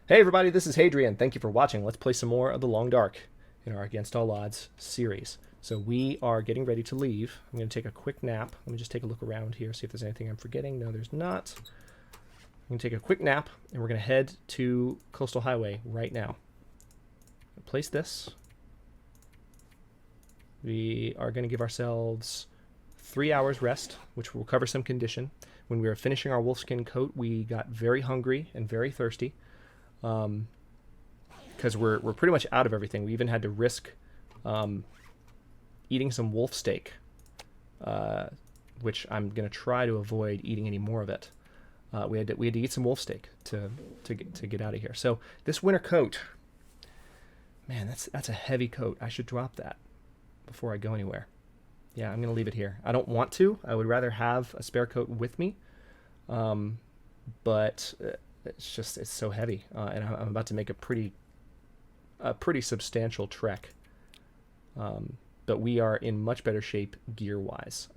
Hey everybody, this is Hadrian. Thank you for watching. Let's play some more of The Long Dark in our Against All Odds series. So we are getting ready to leave. I'm going to take a quick nap. Let me just take a look around here, see if there's anything I'm forgetting. No, there's not. I'm going to take a quick nap, and we're going to head to Coastal Highway right now. Place this. We are going to give ourselves 3 hours rest, which will recover some condition. When we were finishing our wolfskin coat, we got very hungry and very thirsty. Because we're pretty much out of everything. We even had to risk eating some wolf steak, which I'm gonna try to avoid eating any more of it. We had to eat some wolf steak to get out of here. So this winter coat, man, that's a heavy coat. I should drop that before I go anywhere. Yeah, I'm gonna leave it here. I don't want to. I would rather have a spare coat with me, but it's so heavy, and I'm about to make a pretty substantial trek. But we are in much better shape gear-wise.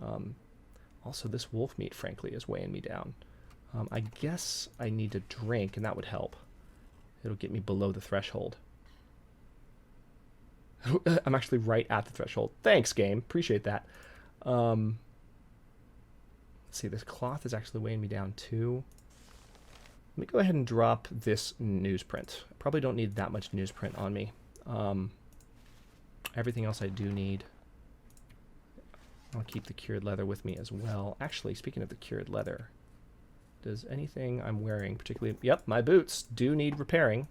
Also, this wolf meat, frankly, is weighing me down. I guess I need to drink, and that would help. It'll get me below the threshold. I'm actually right at the threshold. Thanks, game. Appreciate that. Let's see, this cloth is actually weighing me down, too. Let me go ahead and drop this newsprint. I probably don't need that much newsprint on me. Everything else I do need. I'll keep the cured leather with me as well. Actually, speaking of the cured leather, does anything I'm wearing particularly... Yep, my boots do need repairing.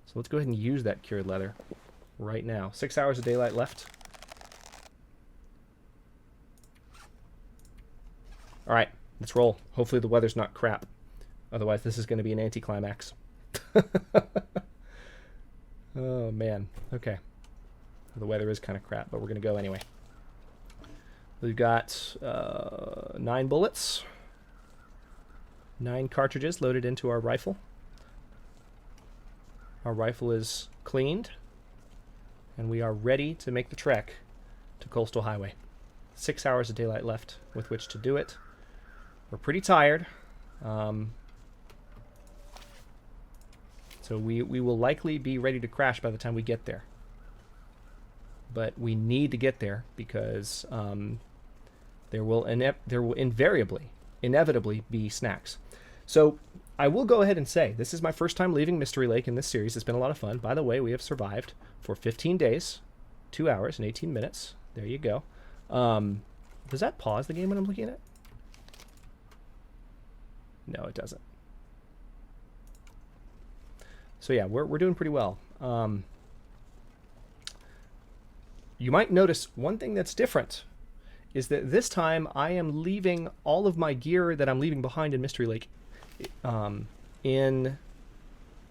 So let's go ahead and use that cured leather right now. 6 hours of daylight left. All right, let's roll. Hopefully the weather's not crap. Otherwise, this is going to be an anticlimax. Oh, man. Okay. The weather is kind of crap, but we're going to go anyway. We've got 9 bullets. 9 cartridges loaded into our rifle. Our rifle is cleaned. And we are ready to make the trek to Coastal Highway. 6 hours of daylight left with which to do it. We're pretty tired. So we will likely be ready to crash by the time we get there. But we need to get there because there will inevitably be snacks. So I will go ahead and say, this is my first time leaving Mystery Lake in this series. It's been a lot of fun. By the way, we have survived for 15 days, 2 hours and 18 minutes. There you go. Does that pause the game when I'm looking at it? No, it doesn't. So yeah, we're doing pretty well. You might notice one thing that's different is that this time I am leaving all of my gear that I'm leaving behind in Mystery Lake in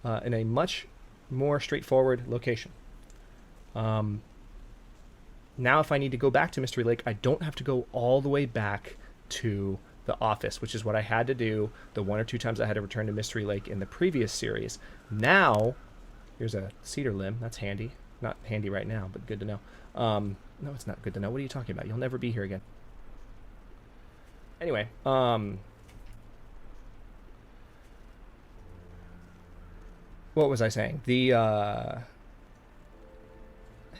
a much more straightforward location. Now if I need to go back to Mystery Lake, I don't have to go all the way back to the office, which is what I had to do the 1 or 2 times I had to return to Mystery Lake in the previous series. Now, here's a cedar limb. That's handy. Not handy right now, but good to know. No, it's not good to know. What are you talking about? You'll never be here again. Anyway, what was I saying? Hey,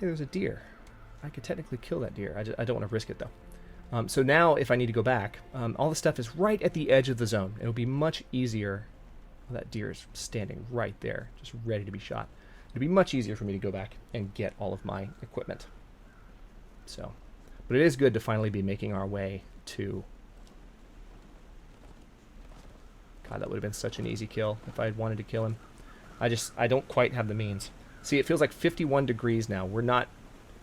there's a deer. I could technically kill that deer. I don't want to risk it, though. So now, if I need to go back, all the stuff is right at the edge of the zone. It'll be much easier. Well, that deer is standing right there, just ready to be shot. It'll be much easier for me to go back and get all of my equipment. So, but it is good to finally be making our way to... God, that would have been such an easy kill if I had wanted to kill him. I don't quite have the means. See, it feels like 51 degrees now. We're not,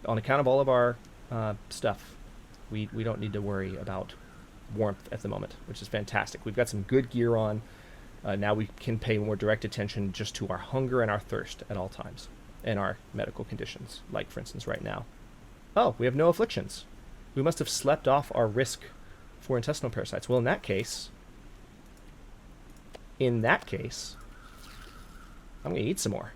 on account of all of our stuff, we don't need to worry about warmth at the moment, which is fantastic. We've got some good gear on. Now we can pay more direct attention just to our hunger and our thirst at all times, and our medical conditions, like, for instance, right now. Oh, we have no afflictions. We must have slept off our risk for intestinal parasites. Well, in that case, I'm going to eat some more.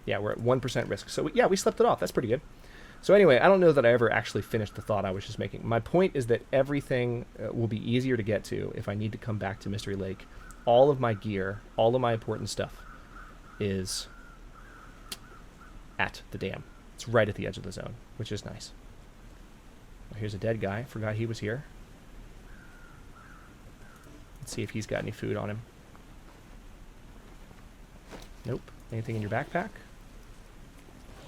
Yeah, we're at 1% risk. So, yeah, we slept it off. That's pretty good. So anyway, I don't know that I ever actually finished the thought I was just making. My point is that everything will be easier to get to if I need to come back to Mystery Lake all of my gear, all of my important stuff is at the dam. It's right at the edge of the zone, which is nice. Here's a dead guy. Forgot he was here. Let's see if he's got any food on him. Nope. Anything in your backpack?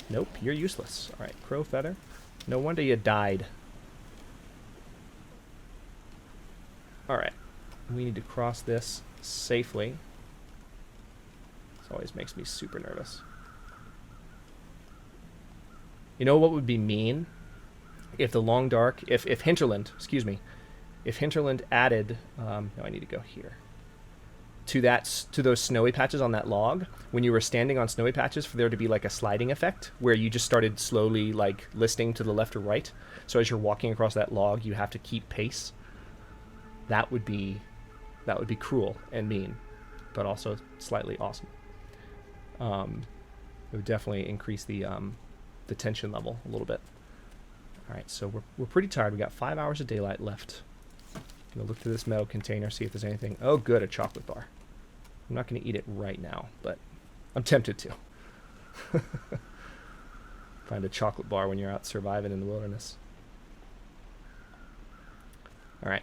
Nope. You're useless. All right. Crow feather. No wonder you died. All right. We need to cross this safely. This always makes me super nervous. You know what would be mean? If the Long Dark, if Hinterland, excuse me, if Hinterland added, no, I need to go here, to those snowy patches on that log, when you were standing on snowy patches, for there to be like a sliding effect where you just started slowly like listing to the left or right. So as you're walking across that log, you have to keep pace. That would be cruel and mean, but also slightly awesome. It would definitely increase the tension level a little bit. All right, so we're pretty tired. We got 5 hours of daylight left. I'm gonna look through this metal container, see if there's anything. Oh, good, a chocolate bar. I'm not gonna eat it right now, but I'm tempted to. Find a chocolate bar when you're out surviving in the wilderness. All right.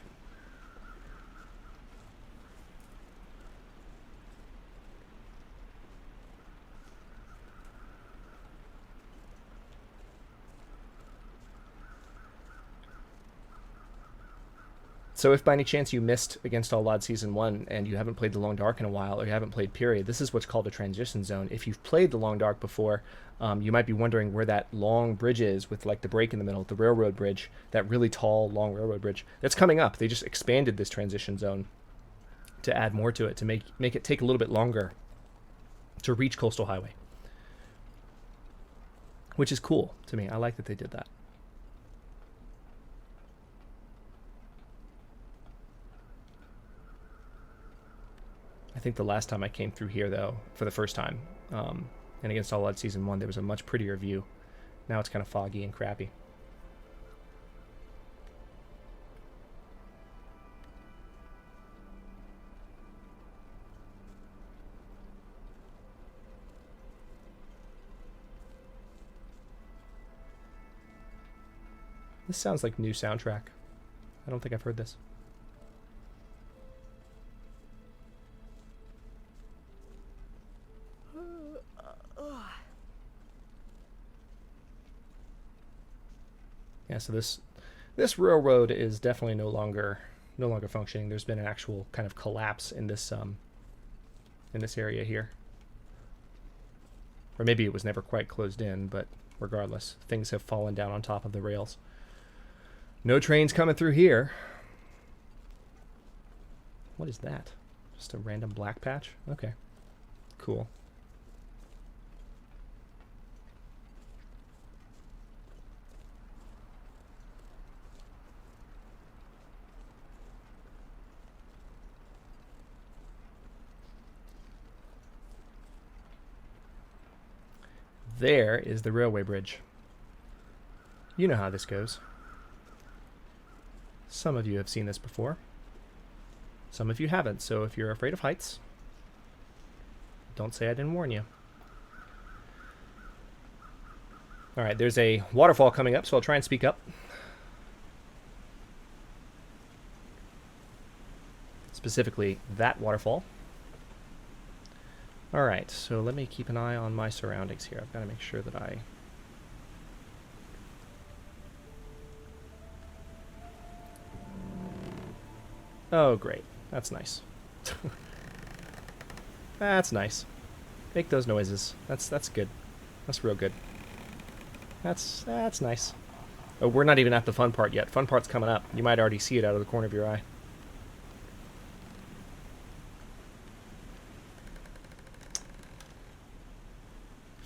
So if by any chance you missed Against All Odds Season 1 and you haven't played The Long Dark in a while, or you haven't played Period, this is what's called a transition zone. If you've played The Long Dark before, you might be wondering where that long bridge is with like the break in the middle, the railroad bridge, that really tall, long railroad bridge. That's coming up. They just expanded this transition zone to add more to it, to make it take a little bit longer to reach Coastal Highway. Which is cool to me. I like that they did that. I think the last time I came through here, though, for the first time, and Against All Odds Season 1, there was a much prettier view. Now it's kind of foggy and crappy. This sounds like new soundtrack. I don't think I've heard this. Yeah, so this railroad is definitely no longer functioning. There's been an actual kind of collapse in this area here. Or maybe it was never quite closed in, but regardless, things have fallen down on top of the rails. No trains coming through here. What is that? Just a random black patch? Okay. Cool. There is the railway bridge. You know how this goes. Some of you have seen this before. Some of you haven't, so if you're afraid of heights, don't say I didn't warn you. Alright, there's a waterfall coming up, so I'll try and speak up. Specifically, that waterfall. Alright, so let me keep an eye on my surroundings here. I've got to make sure that I... Oh, great. That's nice. That's nice. Make those noises. That's good. That's real good. That's nice. Oh, we're not even at the fun part yet. Fun part's coming up. You might already see it out of the corner of your eye.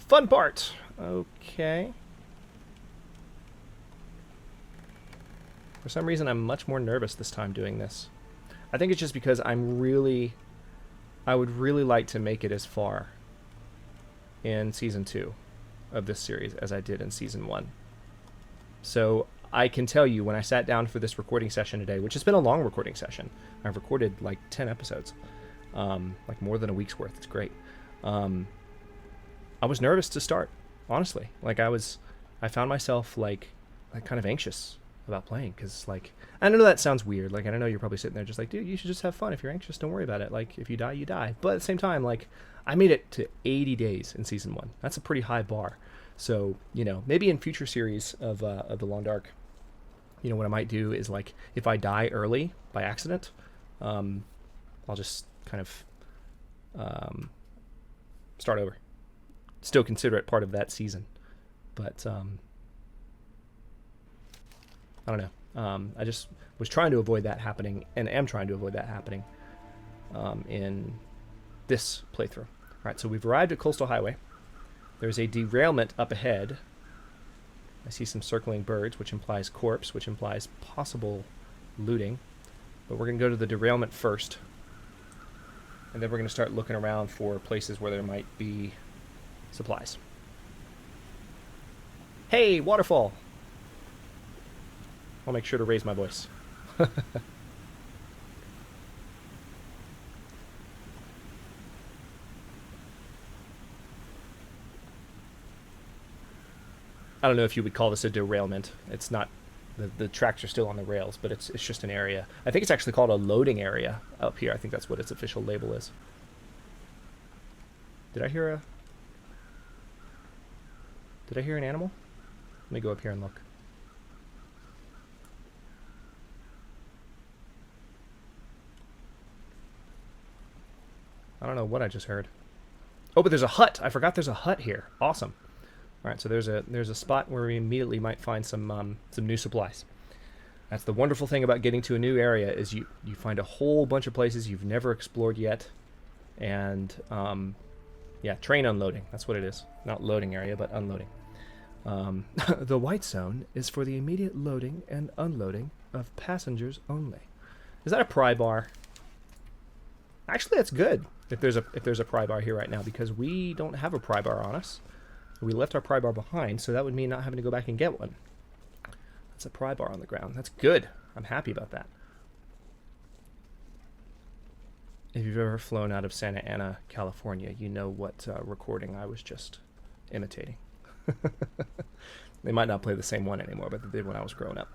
Fun part. Okay. For some reason, I'm much more nervous this time doing this. I think it's just because I would really like to make it as far in Season 2 of this series as I did in Season 1. So I can tell you, when I sat down for this recording session today, which has been a long recording session, I've recorded like 10 episodes, like more than a week's worth. It's great. I was nervous to start, honestly. Like I found myself like kind of anxious about playing because like I know that sounds weird. Like I know you're probably sitting there just like, dude, you should just have fun. If you're anxious, don't worry about it. Like if you die, you die. But at the same time, like I made it to 80 days in season 1. That's a pretty high bar. So maybe in future series of the Long Dark, what I might do is like if I die early by accident, I'll just kind of start over. Still consider it part of that season, but I don't know. I just was trying to avoid that happening, and am trying to avoid that happening in this playthrough. All right, so we've arrived at Coastal Highway. There's a derailment up ahead. I see some circling birds, which implies corpse, which implies possible looting. But we're going to go to the derailment first, and then we're going to start looking around for places where there might be supplies. Hey, waterfall! I'll make sure to raise my voice. I don't know if you would call this a derailment. It's not. The tracks are still on the rails, but it's just an area. I think it's actually called a loading area up here. I think that's what its official label is. Did I hear an animal? Let me go up here and look. I don't know what I just heard. Oh, but there's a hut. I forgot there's a hut here. Awesome. All right, so there's a spot where we immediately might find some new supplies. That's the wonderful thing about getting to a new area is you find a whole bunch of places you've never explored yet, and yeah, train unloading. That's what it is. Not loading area, but unloading. The white zone is for the immediate loading and unloading of passengers only. Is that a pry bar? Actually, that's good if there's a pry bar here right now, because we don't have a pry bar on us. We left our pry bar behind, so that would mean not having to go back and get one. That's a pry bar on the ground. That's good. I'm happy about that. If you've ever flown out of Santa Ana, California, you know what recording I was just imitating. They might not play the same one anymore, but they did when I was growing up.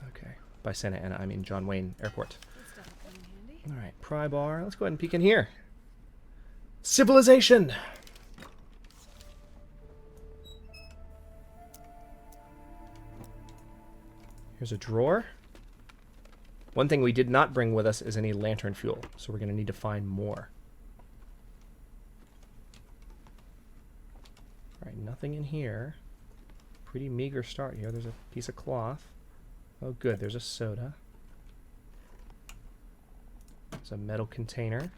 Okay. By Santa Ana, I mean John Wayne Airport. All right, pry bar. Let's go ahead and peek in here. Civilization! Here's a drawer. One thing we did not bring with us is any lantern fuel, so we're going to need to find more. All right, nothing in here. Pretty meager start here. There's a piece of cloth. Oh, good. There's a soda. There's a metal container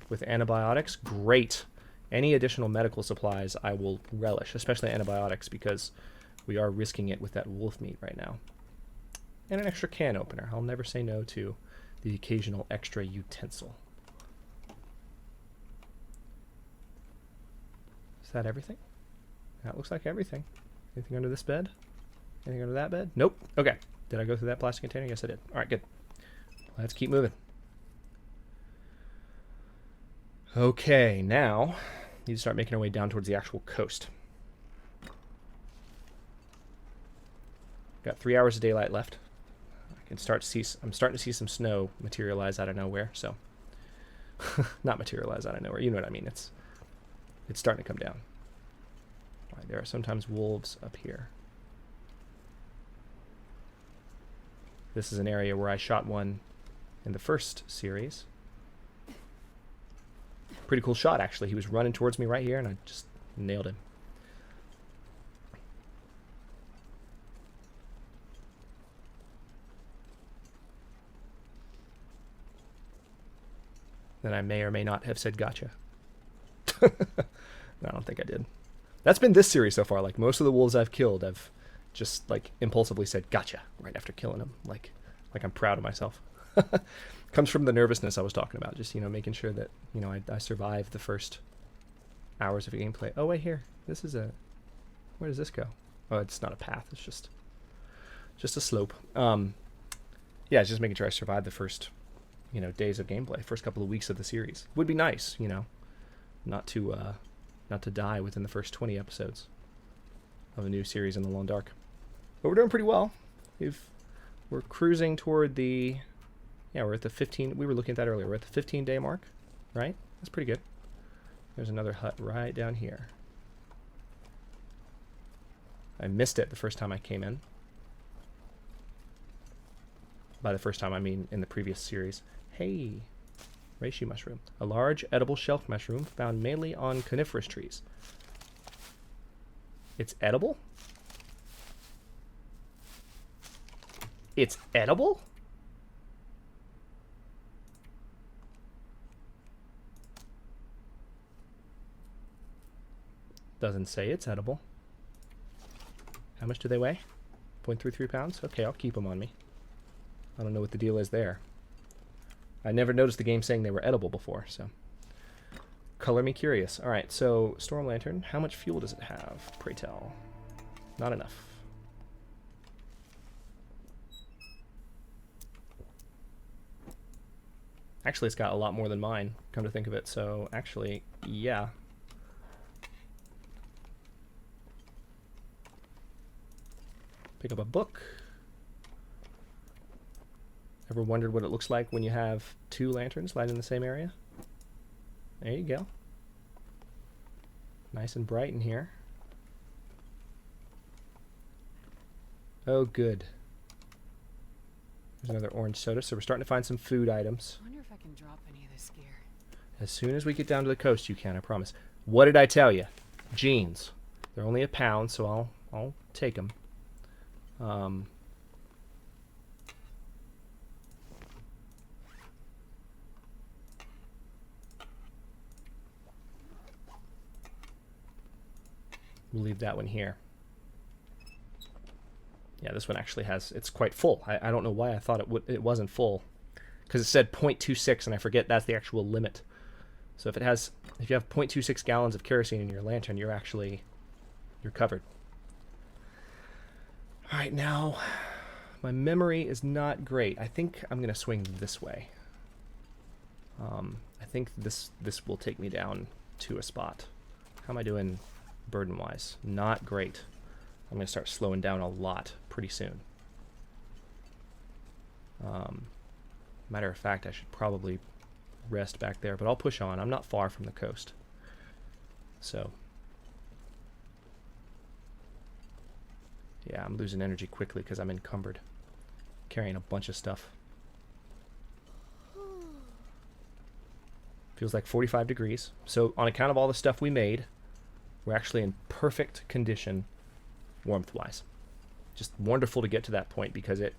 with antibiotics. Great. Any additional medical supplies I will relish, especially antibiotics, because we are risking it with that wolf meat right now. And an extra can opener. I'll never say no to the occasional extra utensil. Is that everything? That looks like everything. Anything under this bed? Anything under that bed? Nope. Okay. Did I go through that plastic container? Yes, I did. All right, good. Let's keep moving. Okay, now need to start making our way down towards the actual coast. Got 3 hours of daylight left. I'm starting to see some snow materialize out of nowhere, so not materialize out of nowhere, you know what I mean. It's starting to come down. All right, there are sometimes wolves up here. This is an area where I shot one in the first series. Pretty cool shot, actually. He was running towards me right here, and I just nailed him. Then I may or may not have said gotcha. No, I don't think I did. That's been this series so far. Like, most of the wolves I've killed, I've just, like, impulsively said gotcha right after killing them. Like I'm proud of myself. Comes from the nervousness I was talking about. Just, making sure that, I survive the first hours of gameplay. Oh, wait, here. This is a... Where does this go? Oh, it's not a path. It's just a slope. Yeah, it's just making sure I survive the first days of gameplay, first couple of weeks of the series. Would be nice, not to die within the first 20 episodes of a new series in the Long Dark. But we're doing pretty well. We're cruising toward we're at the 15, we were looking at that earlier, we're at the 15-day mark, right? That's pretty good. There's another hut right down here. I missed it the first time I came in. By the first time, I mean in the previous series. Hey, reishi mushroom. A large edible shelf mushroom found mainly on coniferous trees. It's edible? It's edible? Doesn't say it's edible. How much do they weigh? 0.33 pounds? Okay, I'll keep them on me. I don't know what the deal is there. I never noticed the game saying they were edible before, so. Color me curious. Alright, so Storm Lantern. How much fuel does it have? Pray tell. Not enough. Actually, it's got a lot more than mine, come to think of it. So, actually, yeah. Pick up a book. Ever wondered what it looks like when you have two lanterns lighting in the same area? There you go. Nice and bright in here. Oh, good. There's another orange soda, so we're starting to find some food items. I wonder if I can drop any of this gear. As soon as we get down to the coast, you can, I promise. What did I tell you? Jeans. They're only £1, so I'll take them. We'll leave that one here. Yeah, this one actually it's quite full. I don't know why I thought it wasn't full. Because it said 0.26, and I forget that's the actual limit. So if you have 0.26 gallons of kerosene in your lantern, you're covered. Alright, now, my memory is not great. I think I'm going to swing this way. I think this will take me down to a spot. How am I doing burden-wise? Not great. I'm going to start slowing down a lot pretty soon. Matter of fact, I should probably rest back there, but I'll push on. I'm not far from the coast. So, yeah, I'm losing energy quickly because I'm encumbered. Carrying a bunch of stuff. Feels like 45 degrees. So on account of all the stuff we made, we're actually in perfect condition warmth-wise. Just wonderful to get to that point because it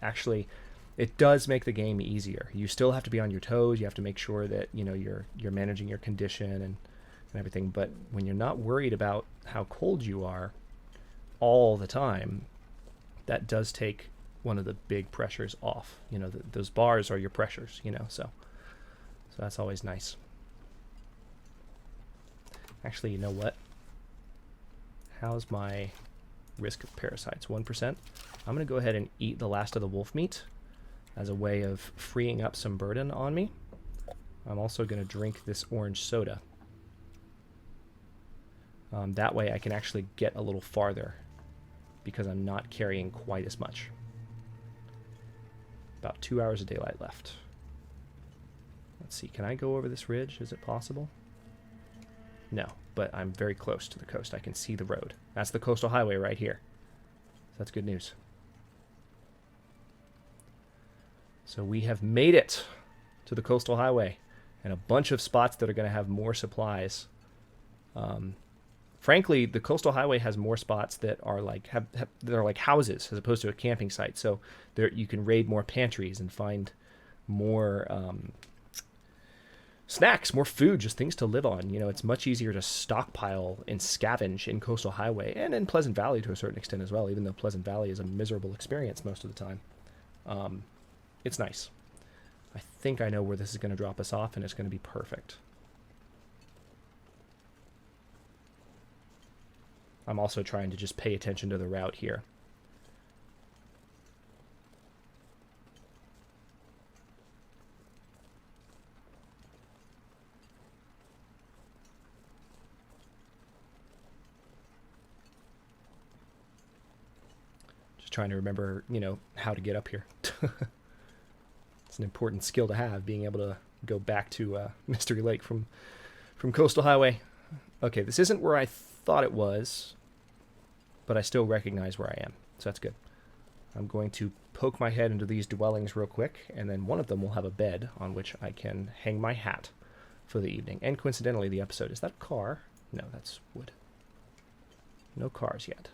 does make the game easier. You still have to be on your toes. You have to make sure that you're managing your condition and everything. But when you're not worried about how cold you are all the time, that does take one of the big pressures off. Those bars are your pressures. So that's always nice. Actually, you know what? How's my risk of parasites? 1%. I'm going to go ahead and eat the last of the wolf meat as a way of freeing up some burden on me. I'm also going to drink this orange soda. That way I can actually get a little farther because I'm not carrying quite as much. About 2 hours of daylight left. Let's see, can I go over this ridge? Is it possible? No, but I'm very close to the coast. I can see the road. That's the coastal highway right here. So that's good news. So we have made it to the coastal highway and a bunch of spots that are going to have more supplies. Frankly, the coastal highway has more spots that are like that are like houses as opposed to a camping site. So there you can raid more pantries and find more snacks, more food, just things to live on. It's much easier to stockpile and scavenge in Coastal Highway and in Pleasant Valley to a certain extent as well, even though Pleasant Valley is a miserable experience most of the time. It's nice. I think I know where this is going to drop us off, and it's going to be perfect. I'm also trying to just pay attention to the route here. Just trying to remember, you know, how to get up here. It's an important skill to have, being able to go back to Mystery Lake from Coastal Highway. Okay, this isn't where I thought it was, but I still recognize where I am, so that's good. I'm going to poke my head into these dwellings real quick, and then one of them will have a bed on which I can hang my hat for the evening. And coincidentally, the episode, is that a car? No, that's wood. No cars yet.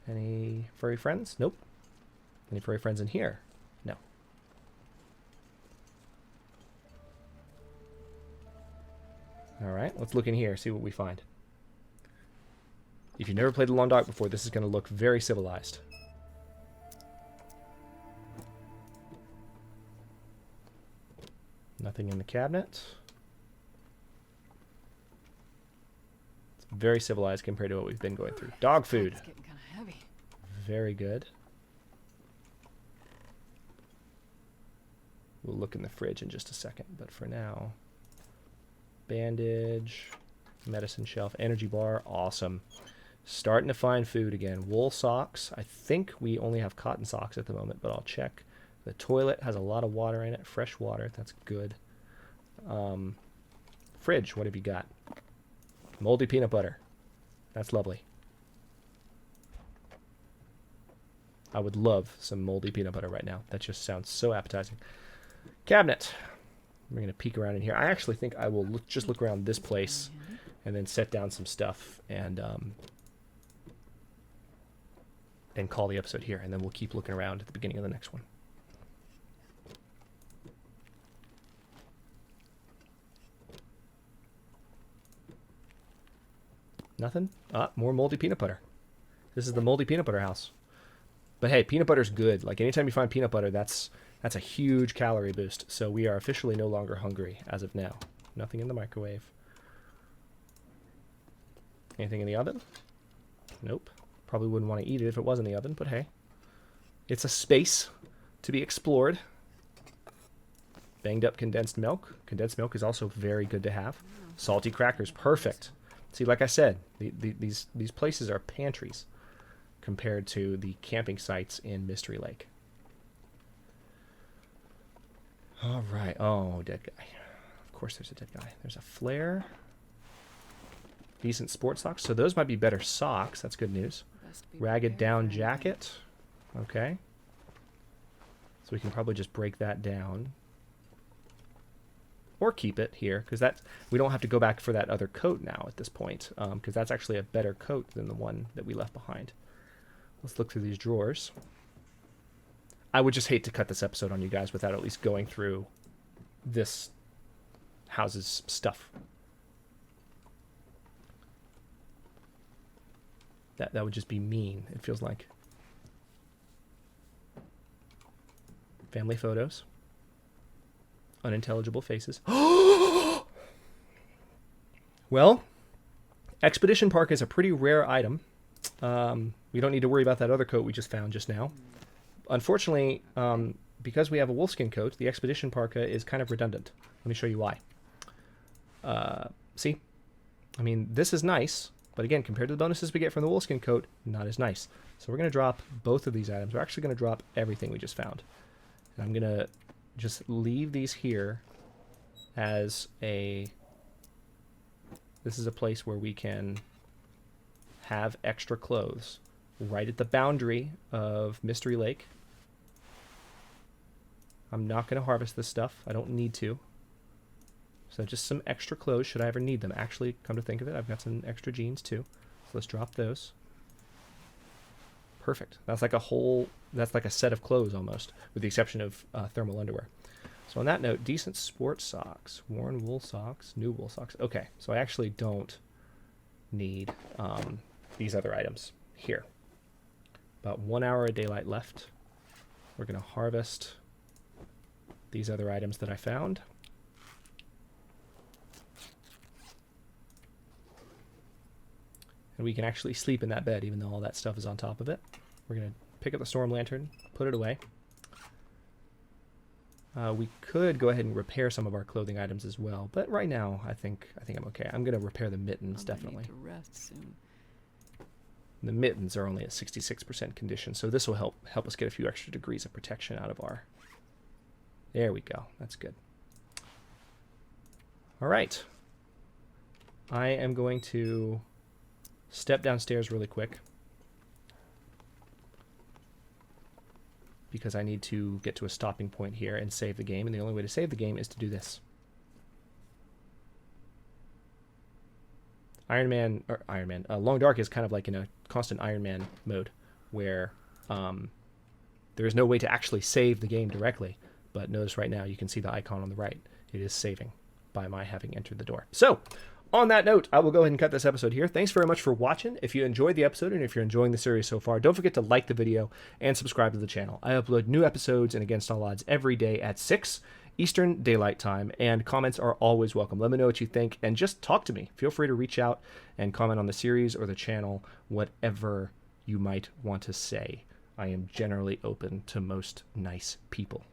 Any furry friends? Nope. Any furry friends in here? No. Alright, let's look in here, see what we find. If you've never played the Long Dark before, this is going to look very civilized. Nothing in the cabinet. It's very civilized compared to what we've been going through. Dog food. It's getting kind of heavy. Very good. We'll look in the fridge in just a second, but for now, bandage, medicine shelf, energy bar, awesome. Starting to find food again. Wool socks. I think we only have cotton socks at the moment, but I'll check. The toilet has a lot of water in it, fresh water. That's good. Fridge, what have you got? Moldy peanut butter. That's lovely. I would love some moldy peanut butter right now. That just sounds so appetizing. Cabinet. We're going to peek around in here. I actually think I will just look around this place and then set down some stuff and call the episode here. And then we'll keep looking around at the beginning of the next one. Nothing? Ah, more moldy peanut butter. This is the moldy peanut butter house. But hey, peanut butter's good. Like, anytime you find peanut butter, that's a huge calorie boost. So we are officially no longer hungry as of now. Nothing in the microwave. Anything in the oven? Nope. Probably wouldn't want to eat it if it was in the oven, but hey. It's a space to be explored. Banged up condensed milk. Condensed milk is also very good to have. Salty crackers, perfect. See, like I said, these places are pantries compared to the camping sites in Mystery Lake. All right. Oh, dead guy. Of course there's a dead guy. There's a flare. Decent sports socks. So those might be better socks. That's good news. Ragged down jacket. Okay. So we can probably just break that down. Or keep it here, because that we don't have to go back for that other coat now at this point, because that's actually a better coat than the one that we left behind. Let's look through these drawers. I would just hate to cut this episode on you guys without at least going through this house's stuff. That would just be mean, it feels like. Family photos. Unintelligible faces. Well, Expedition Park is a pretty rare item. We don't need to worry about that other coat we just found just now. Unfortunately, because we have a wolfskin coat, the Expedition Parka is kind of redundant. Let me show you why. See? I mean, this is nice, but again, compared to the bonuses we get from the wolfskin coat, not as nice. So we're going to drop both of these items. We're actually going to drop everything we just found. And I'm going to just leave these here as a... This is a place where we can have extra clothes right at the boundary of Mystery Lake. I'm not going to harvest this stuff. I don't need to. So just some extra clothes should I ever need them. Actually, come to think of it, I've got some extra jeans too. So let's drop those. Perfect. That's like a set of clothes almost, with the exception of thermal underwear. So on that note, decent sports socks, worn wool socks, new wool socks. Okay, so I actually don't need these other items here. About 1 hour of daylight left. We're going to harvest these other items that I found. And we can actually sleep in that bed, even though all that stuff is on top of it. We're going to pick up the storm lantern, put it away. We could go ahead and repair some of our clothing items as well, but right now I think I'm okay. I'm going to repair the mittens, definitely. Need to rest soon. The mittens are only at 66% condition, so this will help us get a few extra degrees of protection out of our... There we go. That's good. All right. I am going to step downstairs really quick because I need to get to a stopping point here and save the game, and the only way to save the game is to do this. Long Dark is kind of like in a constant Iron Man mode where there is no way to actually save the game directly. But notice right now you can see the icon on the right. It is saving by my having entered the door. So, on that note, I will go ahead and cut this episode here. Thanks very much for watching. If you enjoyed the episode and if you're enjoying the series so far, don't forget to like the video and subscribe to the channel. I upload new episodes in Against All Odds every day at 6 Eastern Daylight Time, and comments are always welcome. Let me know what you think, and just talk to me. Feel free to reach out and comment on the series or the channel, whatever you might want to say. I am generally open to most nice people.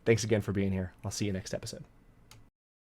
Thanks again for being here. I'll see you next episode.